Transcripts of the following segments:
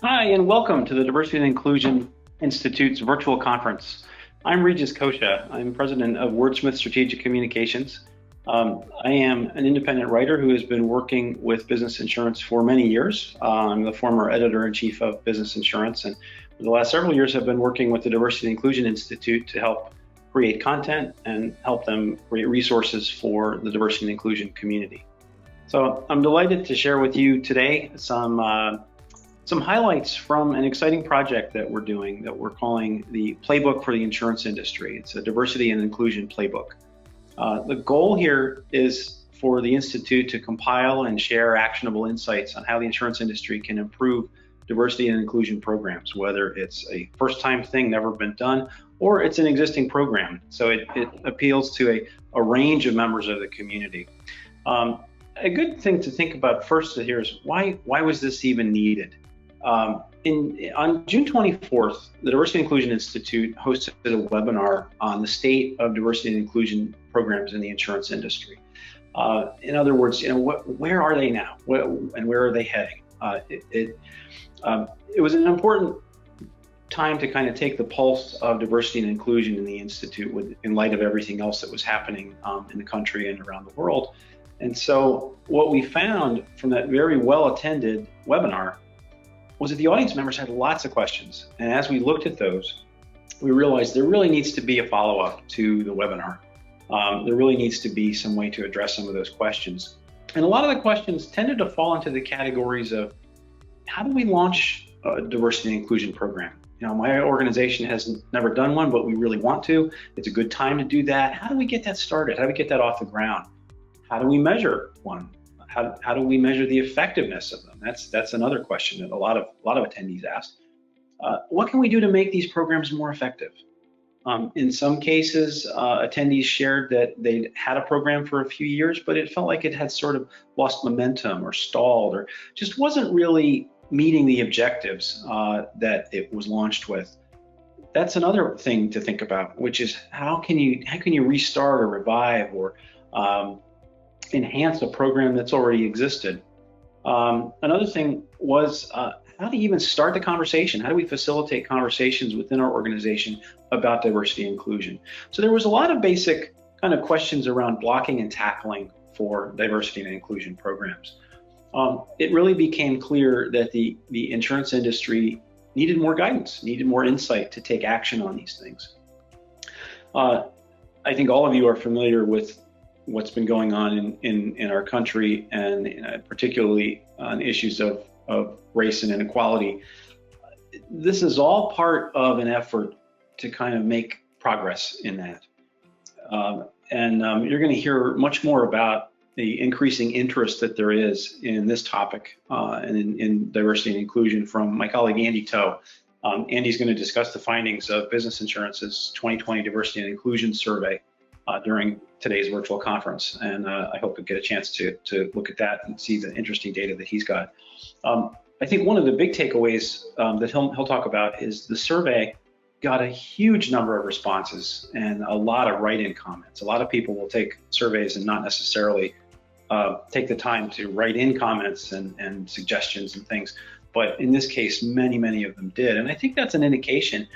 Hi, and welcome to the Diversity and Inclusion Institute's virtual conference. I'm Regis Coccia. I'm president of Wordsmith Strategic Communications. I am an independent writer who has been working with business insurance for many years. I'm the former editor-in-chief of Business Insurance, and for the last several years have been working with the Diversity and Inclusion Institute to help create content and help them create resources for the diversity and inclusion community. So I'm delighted to share with you today some highlights from an exciting project that we're doing that we're calling the Playbook for the Insurance Industry. It's a diversity and inclusion playbook. The goal here is for the Institute to compile and share actionable insights on how the insurance industry can improve diversity and inclusion programs, whether it's a first-time thing, never been done, or it's an existing program. So it appeals to a range of members of the community. A good thing to think about first here is why was this even needed? On June 24th, the Diversity and Inclusion Institute hosted a webinar on the state of diversity and inclusion programs in the insurance industry. In other words, where are they now, and where are they heading? It was an important time to kind of take the pulse of diversity and inclusion in the Institute in light of everything else that was happening in the country and around the world. And so what we found from that very well-attended webinar was that the audience members had lots of questions. And as we looked at those, we realized there really needs to be a follow-up to the webinar. There really needs to be some way to address some of those questions. And a lot of the questions tended to fall into the categories of, how do we launch a diversity and inclusion program? My organization has never done one, but we really want to. It's a good time to do that. How do we get that started? How do we get that off the ground? How do we measure one? How do we measure the effectiveness of them? That's another question that a lot of attendees asked. What can we do to make these programs more effective? In some cases, attendees shared that they'd had a program for a few years, but it felt like it had sort of lost momentum or stalled or just wasn't really meeting the objectives that it was launched with. That's another thing to think about, which is how can you restart or revive or enhance a program that's already existed. Another thing was how to even start the conversation. How do we facilitate conversations within our organization about diversity and inclusion? So there was a lot of basic kind of questions around blocking and tackling for diversity and inclusion programs. It really became clear that the insurance industry needed more guidance, needed more insight to take action on these things. I think all of you are familiar with what's been going on in our country, and particularly on issues of race and inequality. This is all part of an effort to kind of make progress in that. You're going to hear much more about the increasing interest that there is in this topic and in diversity and inclusion from my colleague Andy Toe. Andy's going to discuss the findings of Business Insurance's 2020 Diversity and Inclusion Survey during today's virtual conference, and I hope to get a chance to look at that and see the interesting data that he's got. I think one of the big takeaways that he'll talk about is the survey got a huge number of responses and a lot of write-in comments. A lot of people will take surveys and not necessarily take the time to write in comments and suggestions and things, but in this case, many of them did. And I think that's an indication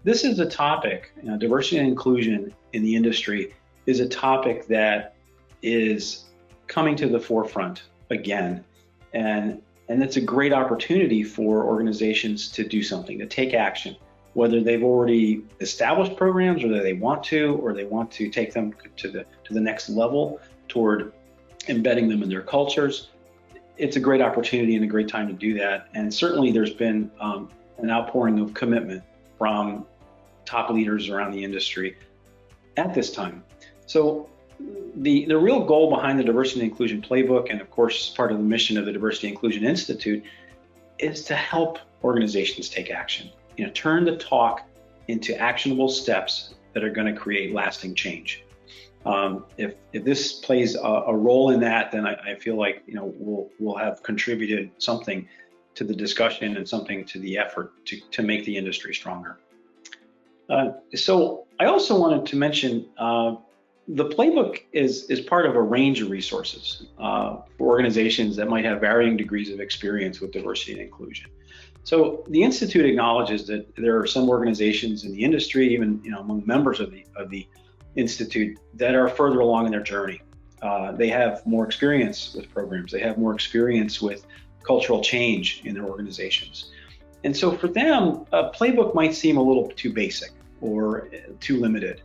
this is a topic, diversity and inclusion in the industry is a topic that is coming to the forefront again. And it's a great opportunity for organizations to do something, to take action, whether they've already established programs, or they want to take them to the next level toward embedding them in their cultures. It's a great opportunity and a great time to do that. And certainly there's been an outpouring of commitment from top leaders around the industry at this time. So the real goal behind the Diversity and Inclusion Playbook, and of course part of the mission of the Diversity and Inclusion Institute, is to help organizations take action. Turn the talk into actionable steps that are going to create lasting change. If this plays a role in that, then I feel like we'll have contributed something to the discussion and something to the effort to make the industry stronger. So I also wanted to mention the playbook is part of a range of resources for organizations that might have varying degrees of experience with diversity and inclusion. So the Institute acknowledges that there are some organizations in the industry, even among members of the Institute, that are further along in their journey. They have more experience with programs. They have more experience with cultural change in their organizations. And so for them, a playbook might seem a little too basic or too limited.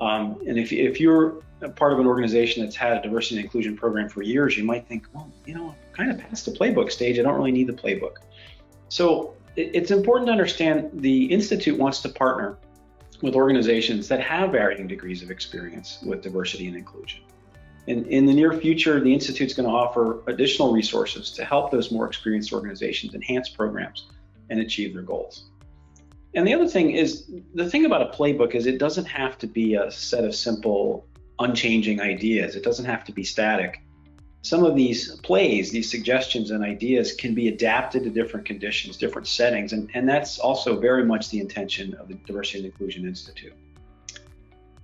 And if you're a part of an organization that's had a diversity and inclusion program for years, you might think, well, I'm kind of past the playbook stage. I don't really need the playbook. So it's important to understand the Institute wants to partner with organizations that have varying degrees of experience with diversity and inclusion. In the near future, the Institute's going to offer additional resources to help those more experienced organizations enhance programs and achieve their goals. And the other thing is, the thing about a playbook is it doesn't have to be a set of simple, unchanging ideas. It doesn't have to be static. Some of these plays, these suggestions and ideas can be adapted to different conditions, different settings, and that's also very much the intention of the Diversity and Inclusion Institute.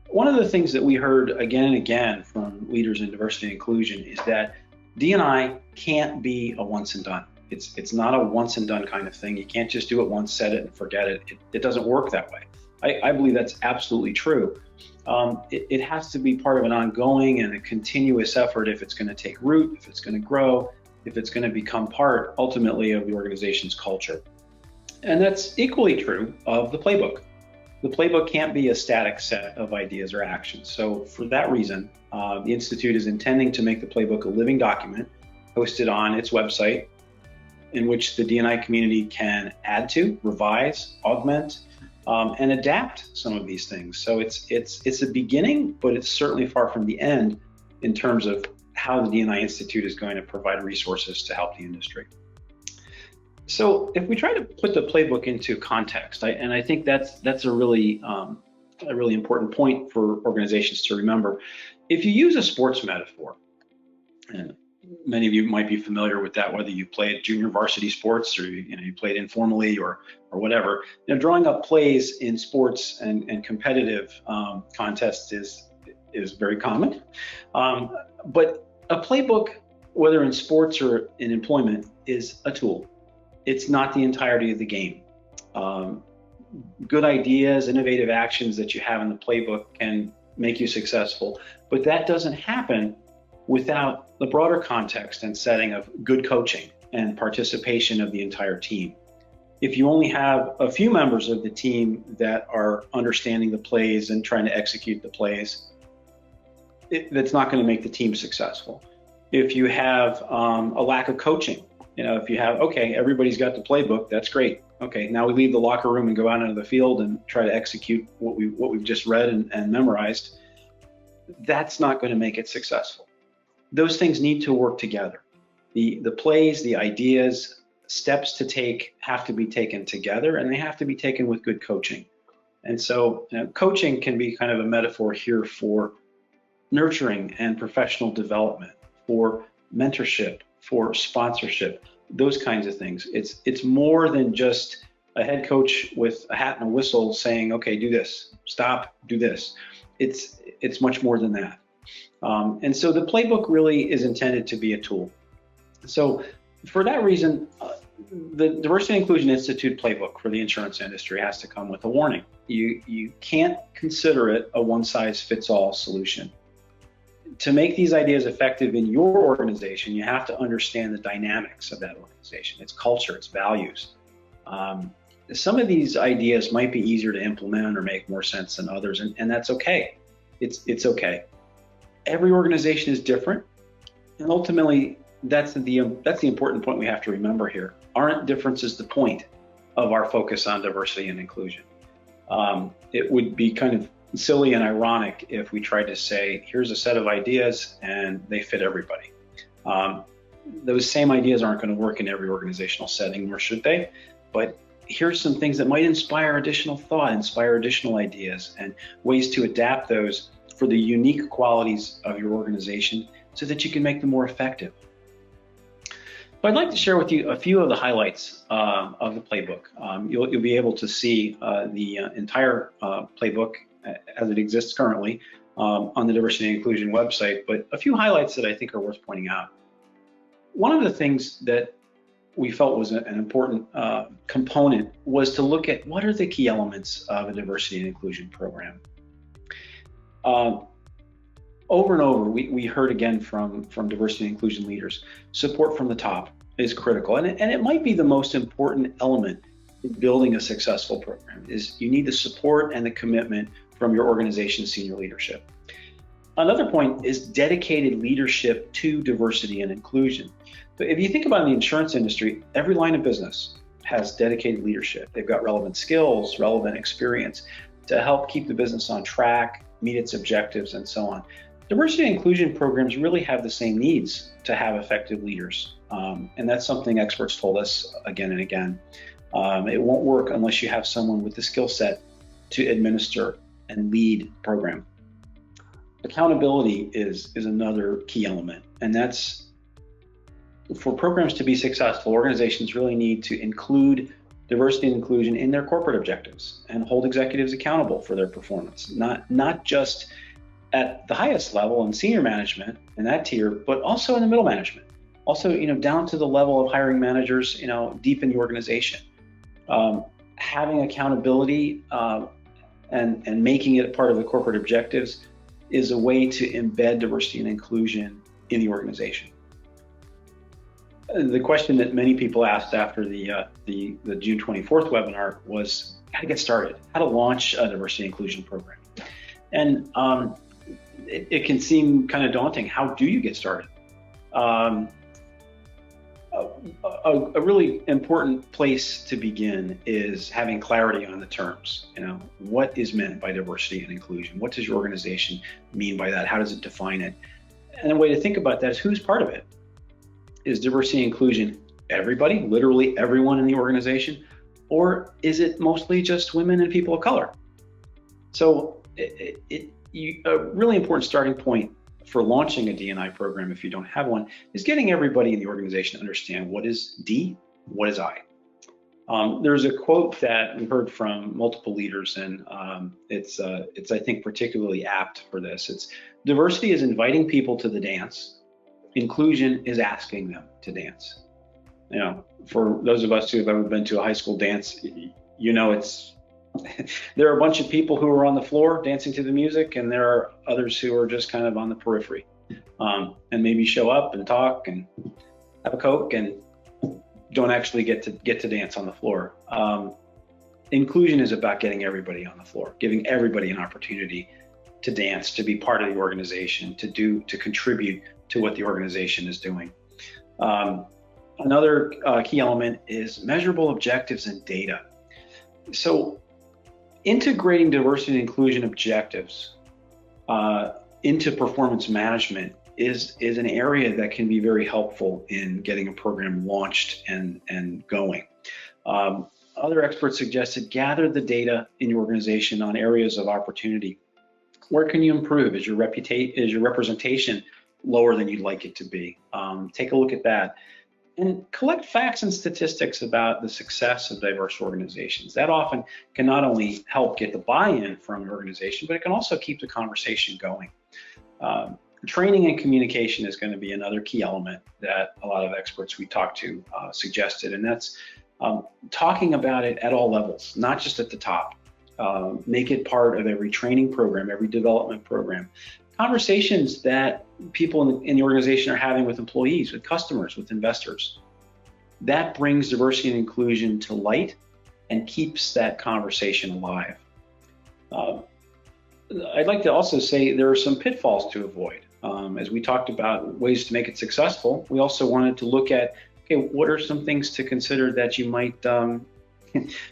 One of the things that we heard again and again from leaders in diversity and inclusion is that D&I can't be a once and done. It's not a once and done kind of thing. You can't just do it once, set it and forget it. It doesn't work that way. I believe that's absolutely true. It has to be part of an ongoing and a continuous effort if it's going to take root, if it's going to grow, if it's going to become part ultimately of the organization's culture. And that's equally true of the playbook. The playbook can't be a static set of ideas or actions. So for that reason, the Institute is intending to make the playbook a living document hosted on its website in which the D&I community can add to, revise, augment, and adapt some of these things. So it's a beginning, but it's certainly far from the end in terms of how the D&I Institute is going to provide resources to help the industry. So if we try to put the playbook into context, and I think that's a really important point for organizations to remember. If you use a sports metaphor, and many of you might be familiar with that, whether you played junior varsity sports or you played informally or whatever. Drawing up plays in sports and competitive contests is very common. But a playbook, whether in sports or in employment, is a tool. It's not the entirety of the game. Good ideas, innovative actions that you have in the playbook can make you successful, but that doesn't happen without the broader context and setting of good coaching and participation of the entire team. If you only have a few members of the team that are understanding the plays and trying to execute the plays, that's not going to make the team successful. If you have a lack of coaching, if you have, okay, everybody's got the playbook, that's great. Okay, now we leave the locker room and go out into the field and try to execute what we've just read and memorized. That's not going to make it successful. Those things need to work together. The plays, the ideas, steps to take have to be taken together, and they have to be taken with good coaching. And so coaching can be kind of a metaphor here for nurturing and professional development, for mentorship, for sponsorship, those kinds of things. It's more than just a head coach with a hat and a whistle saying, okay, do this, stop, do this. It's much more than that. And so the playbook really is intended to be a tool. So for that reason, the Diversity and Inclusion Institute playbook for the insurance industry has to come with a warning. You can't consider it a one-size-fits-all solution. To make these ideas effective in your organization, you have to understand the dynamics of that organization, its culture, its values. Some of these ideas might be easier to implement or make more sense than others, and that's okay. It's okay. Every organization is different, and ultimately, that's the important point we have to remember here. Aren't differences the point of our focus on diversity and inclusion? It would be kind of silly and ironic if we tried to say, here's a set of ideas and they fit everybody. Those same ideas aren't going to work in every organizational setting, nor should they, but here's some things that might inspire additional thought, inspire additional ideas, and ways to adapt those for the unique qualities of your organization so that you can make them more effective. So I'd like to share with you a few of the highlights of the playbook. You'll be able to see the entire playbook as it exists currently on the diversity and inclusion website, but a few highlights that I think are worth pointing out. One of the things that we felt was an important component was to look at what are the key elements of a diversity and inclusion program. Over and over, we heard again from diversity and inclusion leaders, support from the top is critical. And it might be the most important element in building a successful program is you need the support and the commitment from your organization's senior leadership. Another point is dedicated leadership to diversity and inclusion. But if you think about the insurance industry, every line of business has dedicated leadership. They've got relevant skills, relevant experience to help keep the business on track, meet its objectives, and so on. Diversity and inclusion programs really have the same needs to have effective leaders. And that's something experts told us again and again. It won't work unless you have someone with the skill set to administer and lead the program. Accountability is another key element, and that's for programs to be successful, organizations really need to include diversity and inclusion in their corporate objectives and hold executives accountable for their performance, not just at the highest level in senior management in that tier, but also in the middle management, also down to the level of hiring managers deep in the organization. Having accountability and making it part of the corporate objectives is a way to embed diversity and inclusion in the organization. The question that many people asked after the June 24th webinar was how to get started, how to launch a diversity and inclusion program. And it can seem kind of daunting. How do you get started? A really important place to begin is having clarity on the terms. What is meant by diversity and inclusion? What does your organization mean by that? How does it define it? And a way to think about that is who's part of it. Is diversity and inclusion everybody, literally everyone in the organization, or is it mostly just women and people of color? So a really important starting point for launching a D&I program, if you don't have one, is getting everybody in the organization to understand what is D, what is I. There's a quote that we heard from multiple leaders, and it's I think particularly apt for this. It's diversity is inviting people to the dance. Inclusion is asking them to dance. For those of us who have ever been to a high school dance, it's there are a bunch of people who are on the floor dancing to the music, and there are others who are just kind of on the periphery, and maybe show up and talk and have a Coke and don't actually get to dance on the floor. Inclusion is about getting everybody on the floor, giving everybody an opportunity to dance, to be part of the organization, to contribute to what the organization is doing. Another key element is measurable objectives and data. So integrating diversity and inclusion objectives into performance management is an area that can be very helpful in getting a program launched and going. Other experts suggested gather the data in your organization on areas of opportunity. Where can you improve? Is your representation lower than you'd like it to be? Take a look at that. And collect facts and statistics about the success of diverse organizations. That often can not only help get the buy-in from your organization, but it can also keep the conversation going. Training and communication is going to be another key element that a lot of experts we talked to suggested, and that's talking about it at all levels, not just at the top. Make it part of every training program, every development program. Conversations that people in the organization are having with employees, with customers, with investors. That brings diversity and inclusion to light and keeps that conversation alive. I'd like to also say there are some pitfalls to avoid. As we talked about ways to make it successful, we also wanted to look at, okay, what are some things to consider that you might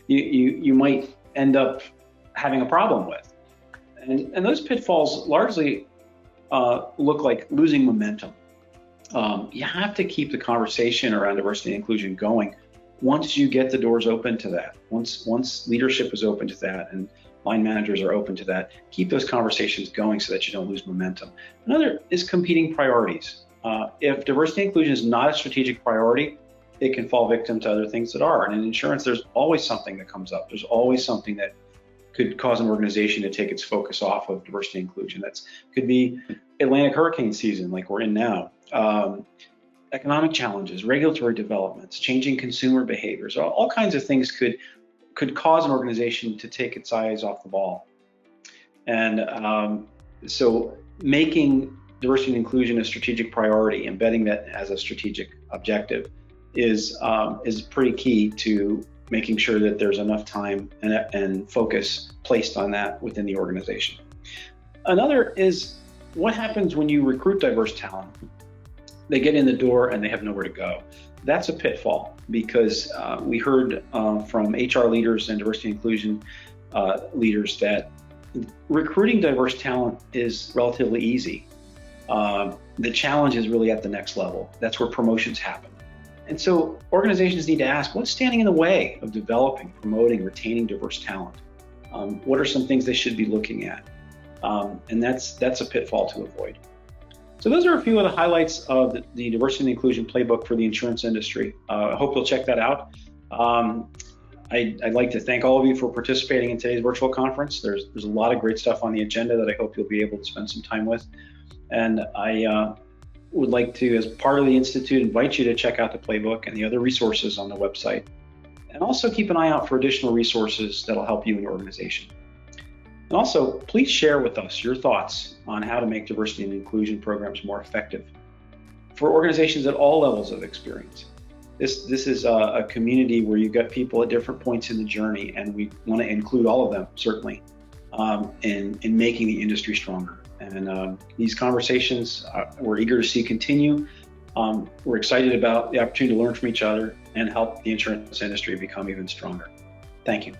you might end up having a problem with. And those pitfalls largely look like losing momentum. You have to keep the conversation around diversity and inclusion going once you get the doors open to that. Once leadership is open to that and line managers are open to that, keep those conversations going so that you don't lose momentum. Another is competing priorities. If diversity and inclusion is not a strategic priority, it can fall victim to other things that are. And in insurance, there's always something that comes up. There's always something that could cause an organization to take its focus off of diversity and inclusion. That could be Atlantic hurricane season, like we're in now, economic challenges, regulatory developments, changing consumer behaviors, all kinds of things could cause an organization to take its eyes off the ball. And so making diversity and inclusion a strategic priority, embedding that as a strategic objective is pretty key to making sure that there's enough time and focus placed on that within the organization. Another is what happens when you recruit diverse talent. They get in the door and they have nowhere to go. That's a pitfall, because we heard from HR leaders and diversity and inclusion leaders that recruiting diverse talent is relatively easy. The challenge is really at the next level. That's where promotions happen. And so organizations need to ask, what's standing in the way of developing, promoting, retaining diverse talent? What are some things they should be looking at? And that's a pitfall to avoid. So those are a few of the highlights of the diversity and inclusion playbook for the insurance industry. I hope you'll check that out. I'd like to thank all of you for participating in today's virtual conference. There's a lot of great stuff on the agenda that I hope you'll be able to spend some time with. And I would like to, as part of the Institute, invite you to check out the playbook and the other resources on the website. And also keep an eye out for additional resources that'll help you in your organization. And also, please share with us your thoughts on how to make diversity and inclusion programs more effective for organizations at all levels of experience. This is a community where you've got people at different points in the journey, and we want to include all of them, certainly, in making the industry stronger. And these conversations we're eager to see continue. We're excited about the opportunity to learn from each other and help the insurance industry become even stronger. Thank you.